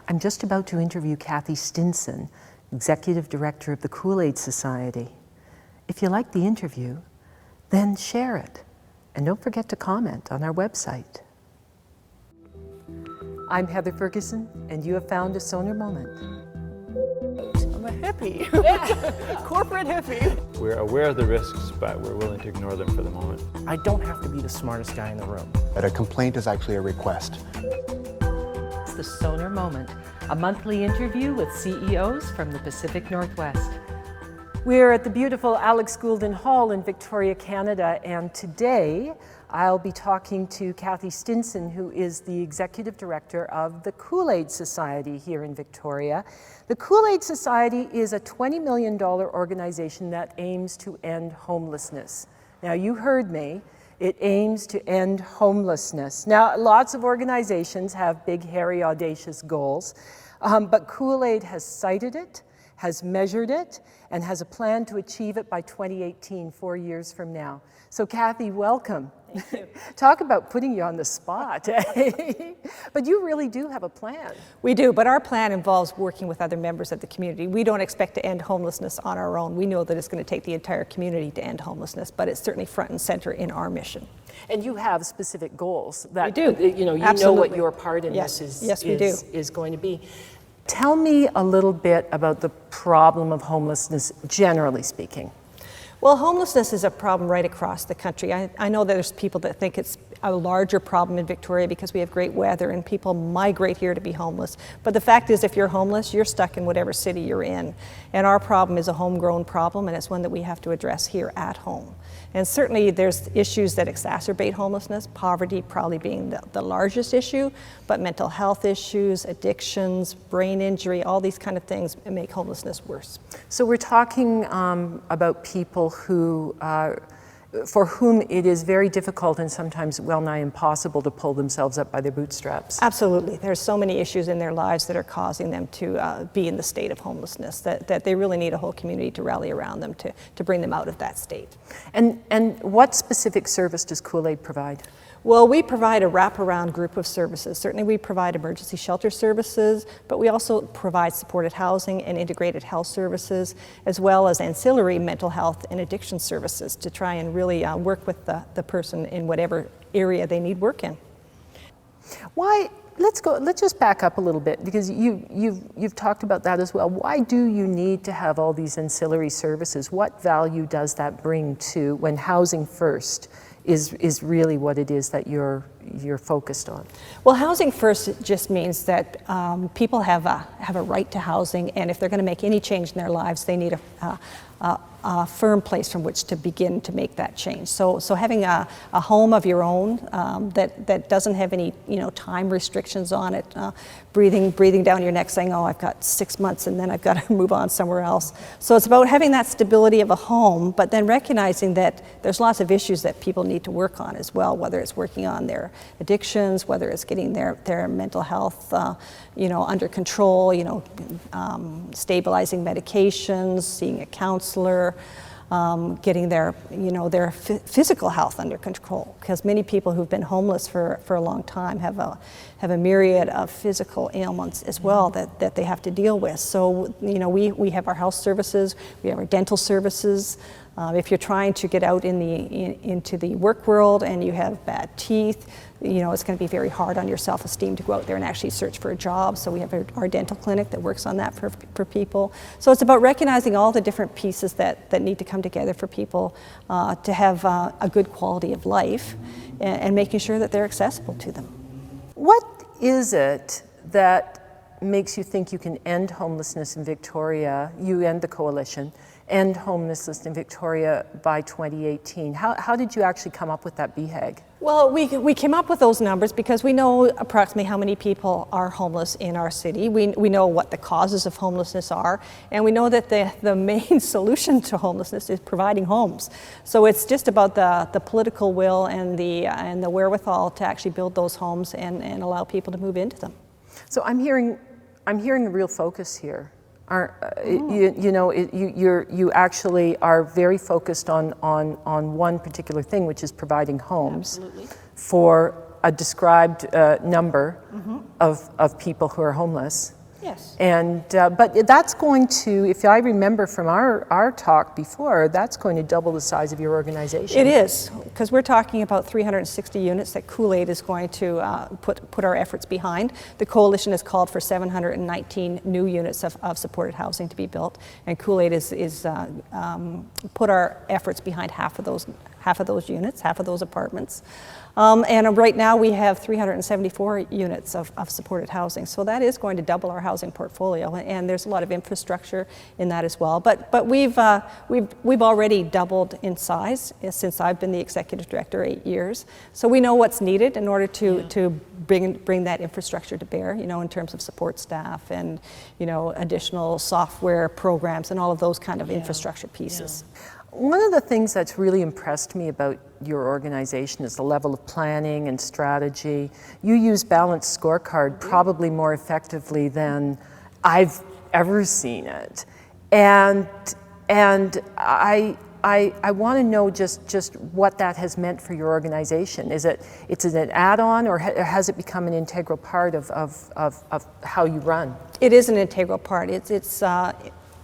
I'm just about to interview Kathy Stinson, Executive Director of the Kool-Aid Society. If you like the interview, then share it. And don't forget to comment on our website. I'm Heather Ferguson, and you have found a Sonar moment. I'm a hippie, corporate hippie. We're aware of the risks, but we're willing to ignore them for the moment. I don't have to be the smartest guy in the room. That a complaint is actually a request. It's the Sonar Moment, a monthly interview with CEOs from the Pacific Northwest. We're at the beautiful Alex Goulden Hall in Victoria, Canada, and today I'll be talking to Kathy Stinson, who is the Executive Director of the Kool-Aid Society here in Victoria. The Kool-Aid Society is a $20 million organization that aims to end homelessness. Now, you heard me. It aims to end homelessness. Now, lots of organizations have big, hairy, audacious goals, but Kool-Aid has cited it, has measured it, and has a plan to achieve it by 2018, 4 years from now. So Kathy, welcome. Thank you. Talk about putting you on the spot. But you really do have a plan. We do, but our plan involves working with other members of the community. We don't expect to end homelessness on our own. We know that it's going to take the entire community to end homelessness, but it's certainly front and center in our mission. And you have specific goals that we do. You know Absolutely. what your part in Yes. this Yes, we do. is going to be. Tell me a little bit about the problem of homelessness, generally speaking. Well, homelessness is a problem right across the country. I know that there's people that think it's a larger problem in Victoria because we have great weather and people migrate here to be homeless. But the fact is, if you're homeless, you're stuck in whatever city you're in. And our problem is a homegrown problem, and it's one that we have to address here at home. And certainly there's issues that exacerbate homelessness, poverty probably being the largest issue, but mental health issues, addictions, brain injury, all these kind of things make homelessness worse. So we're talking about people who, for whom it is very difficult and sometimes well nigh impossible to pull themselves up by their bootstraps. Absolutely. There's so many issues in their lives that are causing them to be in the state of homelessness that they really need a whole community to rally around them to bring them out of that state. And what specific service does Kool-Aid provide? Well, we provide a wraparound group of services. Certainly we provide emergency shelter services, but we also provide supported housing and integrated health services, as well as ancillary mental health and addiction services to try and really work with the person in whatever area they need work in. Why? Let's just back up a little bit, because you've talked about that as well. Why do you need to have all these ancillary services? What value does that bring to when housing first is really what it is that you're focused on? Well, housing first just means that people have a right to housing, and if they're going to make any change in their lives, they need a firm place from which to begin to make that change. So having a home of your own that doesn't have any time restrictions on it, breathing down your neck saying, oh, I've got 6 months and then I've got to move on somewhere else. So it's about having that stability of a home, but then recognizing that there's lots of issues that people need to work on as well, whether it's working on their addictions, whether it's getting their mental health under control, stabilizing medications, seeing a counselor, getting their physical health under control, because many people who've been homeless for a long time have a myriad of physical ailments as well that they have to deal with. So we have our health services, we have our dental services. If you're trying to get out into the work world and you have bad teeth, it's going to be very hard on your self-esteem to go out there and actually search for a job. So we have our dental clinic that works on that for people. So it's about recognizing all the different pieces that need to come together for people to have a good quality of life and making sure that they're accessible to them. What is it that makes you think you can end homelessness in Victoria, you and the coalition, end homelessness in Victoria by 2018? How did you actually come up with that BHAG? Well, we came up with those numbers because we know approximately how many people are homeless in our city. We know what the causes of homelessness are, and we know that the main solution to homelessness is providing homes. So it's just about the political will and the wherewithal to actually build those homes and allow people to move into them. So I'm hearing a real focus here. You actually are very focused on one particular thing, which is providing homes for a described number of people who are homeless. Yes. And, but that's going to, if I remember from our talk before, that's going to double the size of your organization. It is, because we're talking about 360 units that Kool-Aid is going to put our efforts behind. The coalition has called for 719 new units of supported housing to be built, and Kool-Aid is put our efforts behind half of those units, half of those apartments. And right now we have 374 units of supported housing. So that is going to double our housing portfolio, and there's a lot of infrastructure in that as well. But we've already doubled in size since I've been the executive director 8 years. So we know what's needed in order to bring that infrastructure to bear, you know, in terms of support staff and, you know, additional software programs and all of those kind of infrastructure pieces. One of the things that's really impressed me about your organization is the level of planning and strategy. You use balanced scorecard probably more effectively than I've ever seen it. And I want to know just what that has meant for your organization. Is it's an add-on, or has it become an integral part of how you run? It is an integral part. It's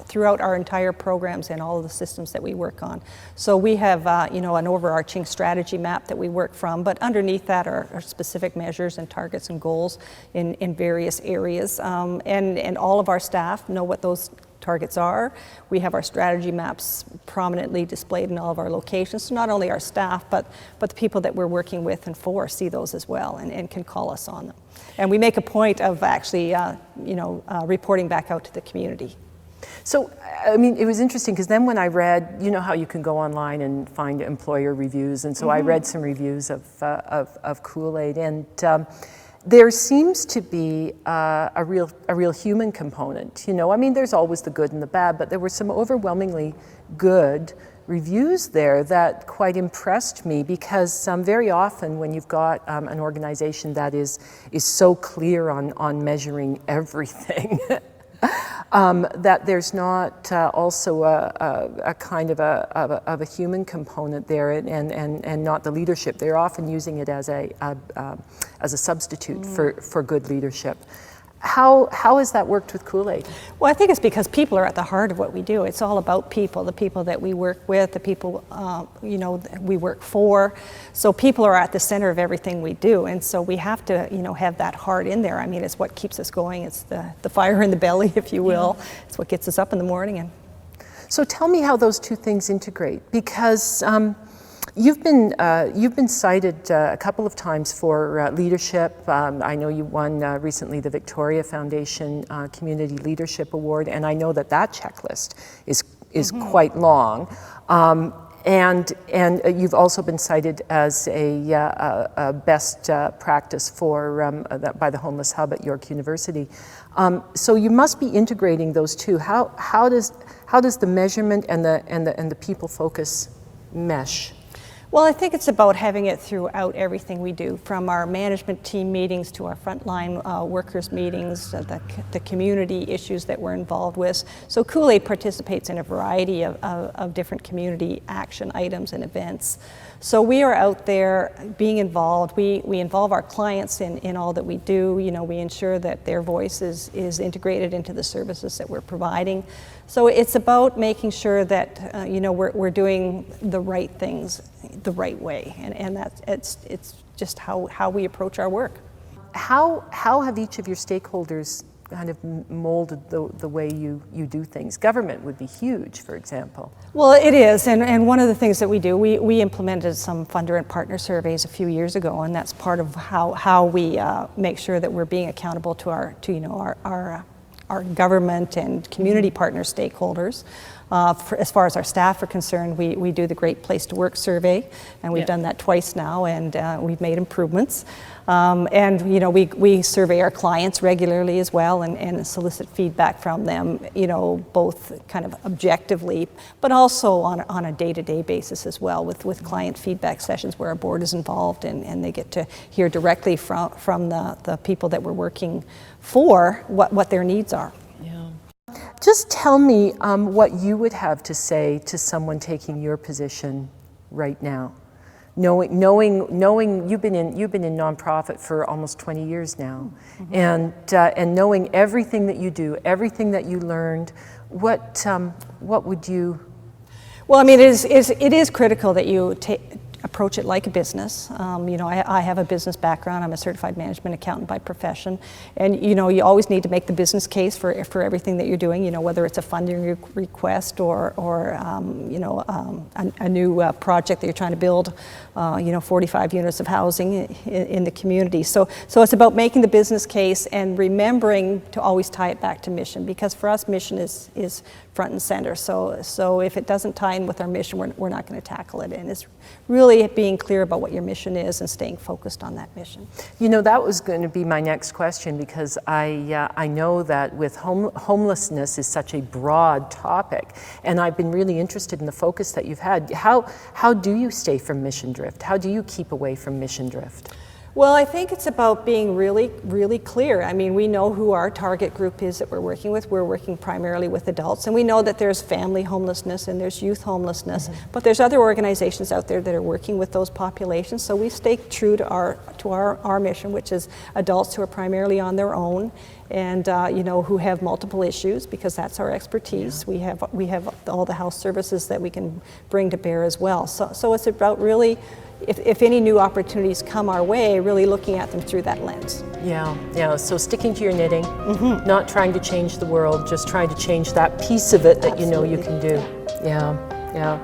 throughout our entire programs and all of the systems that we work on. So we have you know, an overarching strategy map that we work from, but underneath that are specific measures and targets and goals in various areas. And all of our staff know what those targets are. We have our strategy maps prominently displayed in all of our locations. So not only our staff, but the people that we're working with and for see those as well and can call us on them. And we make a point of actually you know, reporting back out to the community. So, I mean, it was interesting because then when I read, you know how you can go online and find employer reviews, and so I read some reviews of Kool-Aid, and there seems to be a real human component. You know, I mean, there's always the good and the bad, but there were some overwhelmingly good reviews there that quite impressed me, because very often when you've got an organization that is so clear on measuring everything. That there's not also a kind of a human component there, and not the leadership. They're often using it as a substitute for good leadership. How has that worked with Kool-Aid? Well, I think it's because people are at the heart of what we do. It's all about people, the people that we work with, the people you know, we work for. So people are at the center of everything we do, and so we have to, you know, have that heart in there. I mean, it's what keeps us going. It's the fire in the belly, if you will. It's what gets us up in the morning. So tell me how those two things integrate, because you've been cited a couple of times for leadership. I know you won recently the Victoria Foundation Community Leadership Award, and I know that checklist is quite long. And you've also been cited as a best practice by the Homeless Hub at York University. So you must be integrating those two. How does the measurement and the people focus mesh? Well, I think it's about having it throughout everything we do, from our management team meetings to our frontline workers meetings, the community issues that we're involved with. So Kool-Aid participates in a variety of different community action items and events. So we are out there being involved. We involve our clients in all that we do. You know, we ensure that their voice is integrated into the services that we're providing. So it's about making sure that you know, we're doing the right things the right way, and that's it's just how we approach our work. How have each of your stakeholders kind of molded the way you do things? Government would be huge, for example. Well, it is, and one of the things that we do, we implemented some funder and partner surveys a few years ago, and that's part of how we make sure that we're being accountable to our government and community partner stakeholders. As far as our staff are concerned, we do the Great Place to Work survey, and we've done that twice now, and we've made improvements. And you know, we survey our clients regularly as well, and solicit feedback from them, you know, both kind of objectively, but also on a day-to-day basis as well, with client feedback sessions where our board is involved, and they get to hear directly from the people that we're working for what their needs are. Just tell me what you would have to say to someone taking your position right now. knowing you've been in nonprofit for almost 20 years now, and knowing everything that you do, everything that you learned, what would you? Well, I mean, it is critical that you approach it like a business. You know, I have a business background. I'm a certified management accountant by profession, and you know, you always need to make the business case for everything that you're doing. You know, whether it's a funding request or you know, a new project that you're trying to build. You know, 45 units of housing in the community. So it's about making the business case and remembering to always tie it back to mission, because for us, mission is front and center. So if it doesn't tie in with our mission, we're not going to tackle it. And it's really being clear about what your mission is and staying focused on that mission. You know, that was going to be my next question, because I know that with homelessness is such a broad topic, and I've been really interested in the focus that you've had. How do you stay from mission drift? How do you keep away from mission drift? Well, I think it's about being really, really clear. I mean, we know who our target group is that we're working with. We're working primarily with adults, and we know that there's family homelessness and there's youth homelessness, but there's other organizations out there that are working with those populations. So we stay true to our mission, which is adults who are primarily on their own, and you know, who have multiple issues, because that's our expertise. Yeah. We have all the health services that we can bring to bear as well. So it's about really, if any new opportunities come our way, really looking at them through that lens. Yeah. So sticking to your knitting, not trying to change the world, just trying to change that piece of it that Absolutely. you know you can do. Yeah.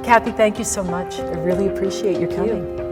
Kathy, thank you so much. I really appreciate your coming.